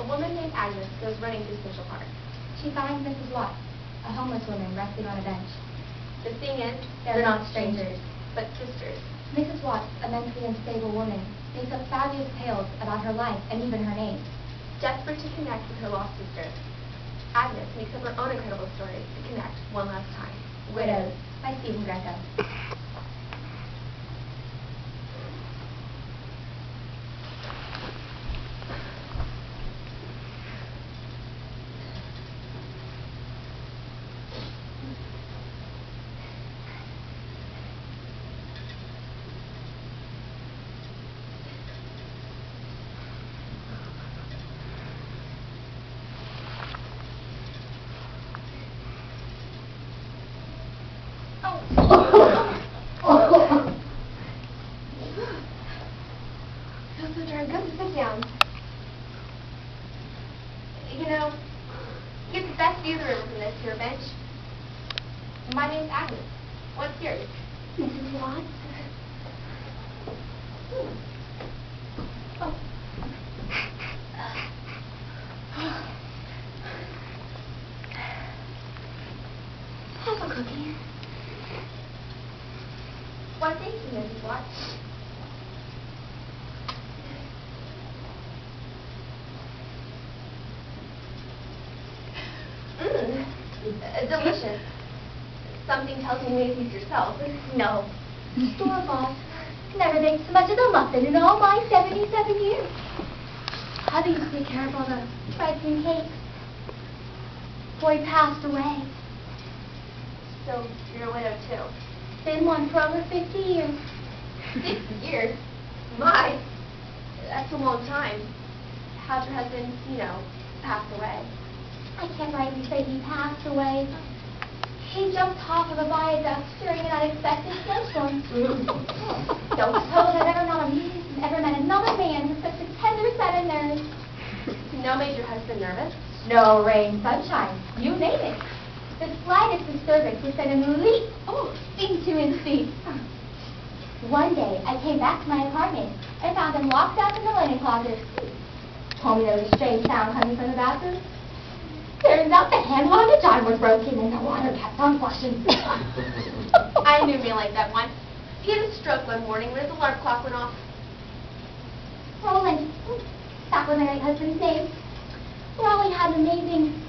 woman named Agnes goes running through Central Park. She finds Mrs. Watts, a homeless woman resting on a bench. The thing is, They're not strangers, but sisters. Mrs. Watts, a mentally unstable woman, makes up fabulous tales about her life and even her name. Desperate to connect with her lost sister, Agnes makes up her own incredible story to connect one last time. Widows by Stephen Greco. Feels so darn good to sit down. You know, you get the best view of the river from this here bench. My name's Agnes. What's yours? Mrs. Watts? Oh. Have a cookie. Why, thank you, Mrs. Watts. Delicious. Something tells me you made these yourself. No. Store-bought. Never baked so much as a muffin in all my 77 years. Hubby used to take care of all the breads and cakes before he passed away. So, you're a widow, too. Been one for over 50 years. 50 years? My, that's a long time. How'd your husband, pass away? I can't rightly say he passed away. He jumped off of a viaduct during an unexpected snowstorm. Don't suppose I've ever met another man with such a tender set of nerves. No made your husband nervous? No rain, sunshine, you name it. The slightest disturbance would send him leap into his feet. One day, I came back to my apartment and found him locked up in the linen closet. Told me there was a strange sound coming from the bathroom. Turns out the handle on the jar was broken and the water kept on flushing. I knew a man like that once. He had a stroke one morning when his alarm clock went off. Roland, that was my late husband's name. Raleigh had an amazing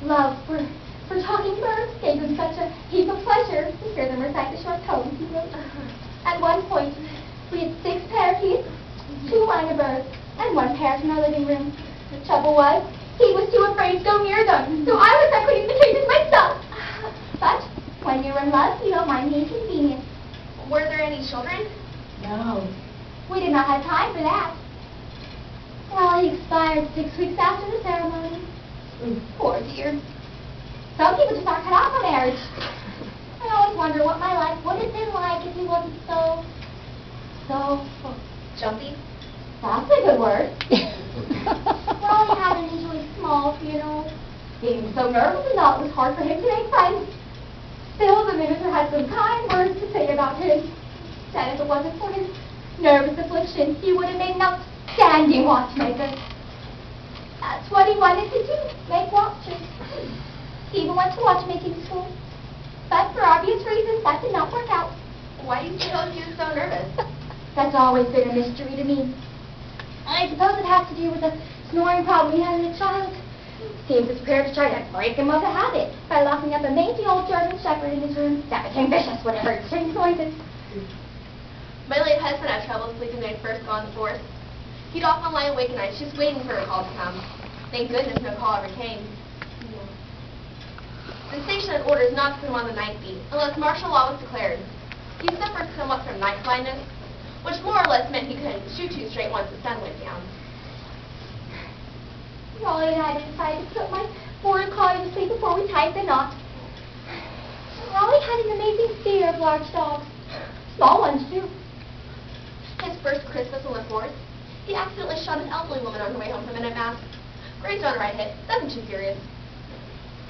love for talking birds. Gave him such a heap of pleasure to hear them recite the short poems he wrote. At one point, we had 6 parakeets, 2 flying birds, and 1 parrot in our living room. The trouble was, he was too afraid to go near them, so I was stuck cleaning the cages myself. But when you're in love, you don't mind the inconvenience. Were there any children? No. We did not have time for that. Well, he expired 6 weeks after the ceremony. Poor dear. Some people just aren't cut out for marriage. I always wonder what my life would have been like if he wasn't so jumpy? That's a good word. Well, he had an usually small funeral. Being so nervous and all, it was hard for him to make friends. Still, the minister had some kind words to say about him. Said if it wasn't for his nervous affliction, he would have made an outstanding watchmaker. That's what he wanted to do, make watches. He even went to watchmaking school. But for obvious reasons, that did not work out. Why do you suppose he was so nervous? That's always been a mystery to me. I suppose it has to do with the snoring problem he had as a child. Seems his prayer to try to break him of the habit by locking up a mangy old German shepherd in his room that became vicious when it heard strange noises. My late husband had trouble sleeping when he'd first gone to the force. He'd often lie awake at night just waiting for a call to come. Thank goodness no call ever came. The station had orders not to put him on the night beat unless martial law was declared. He suffered somewhat from night blindness, which more or less meant he couldn't shoot too straight once the sun went down. Raleigh and I decided to put my border collie to sleep before we tied the knot. Raleigh had an amazing fear of large dogs. Small ones, too. His first Christmas on the force, he accidentally shot an elderly woman on her way home from minute mass. Great on right hit, nothing too serious.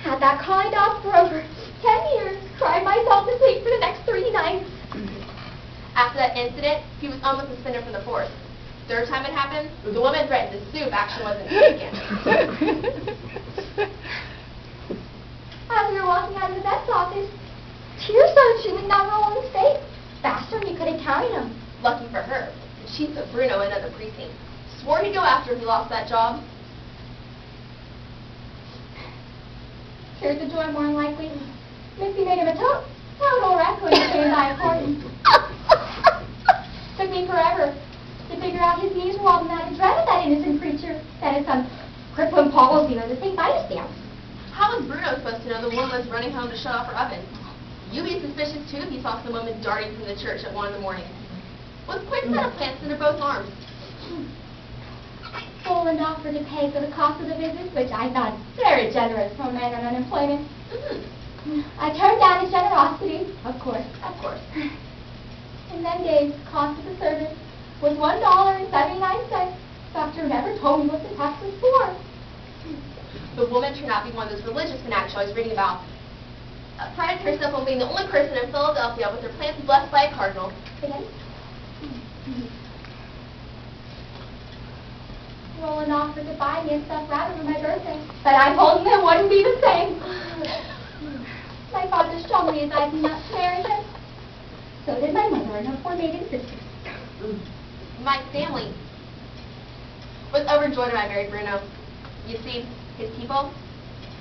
Had that collie dog for over 10 years, cried myself to sleep for the next 3 nights. After that incident, he was almost suspended from the force. Third time it happened, the woman threatened to sue if action wasn't taken. As we were walking out of the vet's office, tears started streaming down Roland's face. Faster than you could have counted them. Lucky for her, the chief of Bruno in another precinct swore he'd go after if he lost that job. Here's the joy more than likely. Missy made him a tote. Now an old raccoon came by a pardon. Took me forever to figure out his knees were wobbling out of dread of that innocent creature. That is some crippling palsy or the thing by his stamp. How was Bruno supposed to know the woman was running home to shut off her oven? You'd be suspicious too if you saw some woman darting from the church at 1 in the morning, with a quick set of plants under both arms. Roland offered to pay for the cost of the visit, which I thought very generous for a man on unemployment. I turned down his generosity, of course. Of course. In them days, the cost of the service was $1.79. Doctor never told me what the tax was for. The woman turned out to be one of those religious fanatics I was reading about. Prided herself on being the only person in Philadelphia with her plants blessed by a cardinal. Roland offered to buy me a stuffed rabbit for my birthday, but I told him it wouldn't be the same. My father strongly advised me not to marry him. So did my mother and her 4 maiden sisters. My family was overjoyed when I married Bruno. You see, his people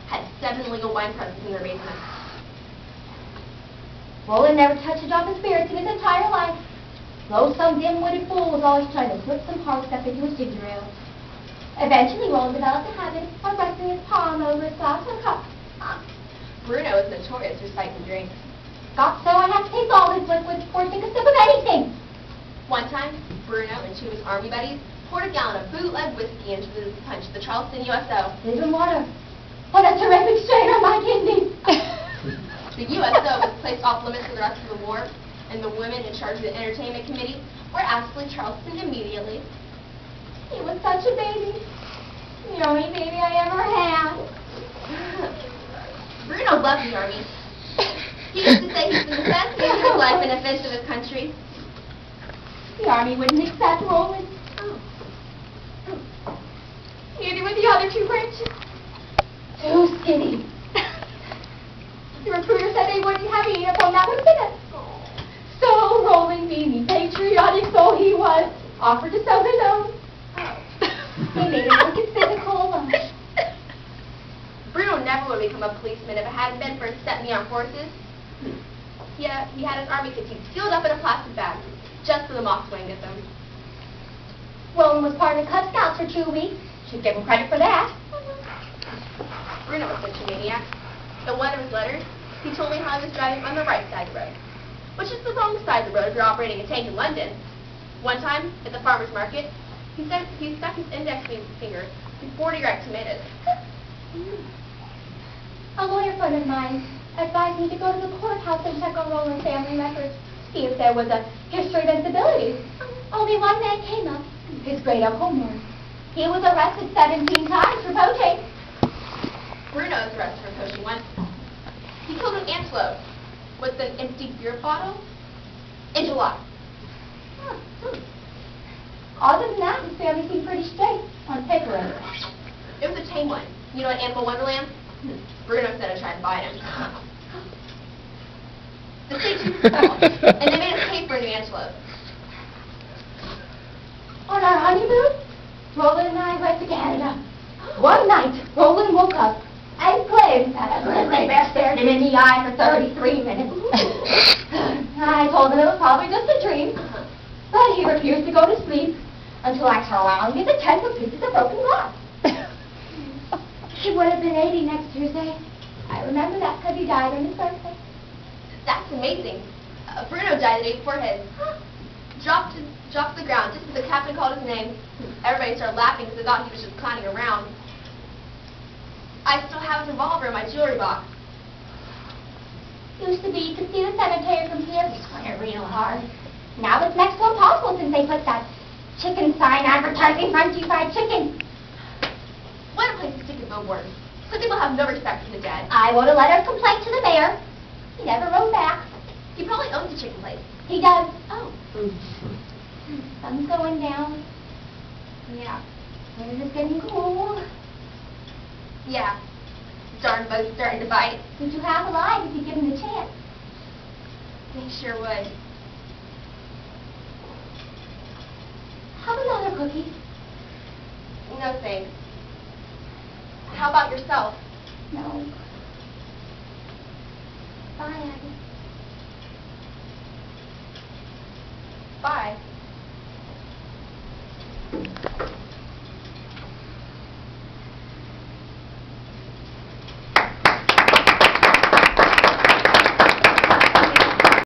had 7 legal wine presses in their basement. Roland never touched a drop of spirits in his entire life, though some dim-witted fool was always trying to slip some hard stuff into his ginger ale. Eventually, Roland developed a habit of resting his palm over his glass or cup. Bruno is notorious for spiking drinks. Got so I had to taste all his liquids before taking a sip of anything. One time, Bruno and 2 of his army buddies poured a gallon of bootleg whiskey into the punch of the Charleston USO. Even water. What a terrific strain on my kidney. The USO was placed off limits for the rest of the war, and the women in charge of the entertainment committee were asked to leave Charleston immediately. He was such a baby. The only baby I ever had. Bruno loved the army. He used to say he's been the best man in his life and a defense of his country. The army wouldn't accept Roland. Neither would the other 2 branches. Too skinny. The recruiter said they wouldn't have a uniform that would fit us. So Roland, being the patriotic soul he was, offered to sew his own. They made him look his physical alone. Bruno never would have become a policeman if it hadn't been for his step in the armed forces. He had his army fatigue sealed up in a plastic bag, just for the moths to get them. Roland was part of the Cub Scouts for 2 weeks. Should give him credit for that. Bruno was such a maniac. In one of his letters, he told me how he was driving on the right side of the road, which is the wrong side of the road if you're operating a tank in London. One time, at the farmer's market, he stuck his index finger through 40 ripe tomatoes. A lawyer friend of mine advised me to go to the courthouse and check on Roland's family records, see if there was a history of instability. Only one man came up, his great-uncle Murray. He was arrested 17 times for poaching. Bruno was arrested for poaching once. He killed an antelope with an empty beer bottle in July. Other than that, his family seemed pretty straight on paper. It was a tame one. You know, at Animal Wonderland? Bruno said I tried to buy him. The state too small, and they made us pay for a new antelope. On our honeymoon, Roland and I went to Canada. One night, Roland woke up and claimed that a grizzly bear stared him in the eye for 33 minutes. I told him it was probably just a dream, but he refused to go to sleep until I surrounded the tent with pieces of broken glass. He would have been 80 next Tuesday. I remember that because he died on his birthday. That's amazing. Bruno died the day before his. Dropped to the ground just as the captain called his name. Everybody started laughing because they thought he was just clowning around. I still have his revolver in my jewelry box. Used to be you could see the cemetery from here. We squinted real hard. Now it's next to impossible since they put that chicken sign advertising Crunchy Fried Chicken. What a place to stick a billboard. Some people have no respect for the dead. I wrote a letter of complaint to the mayor. He never wrote back. He probably owns a chicken place. He does. Oh. Sun's going down. Yeah. Winter's just getting cool. Yeah. Darn bug's starting to bite. But you have a life if you give him the chance. They sure would. Have another cookie. No thanks. How about yourself? No. Bye, Aggie. Bye.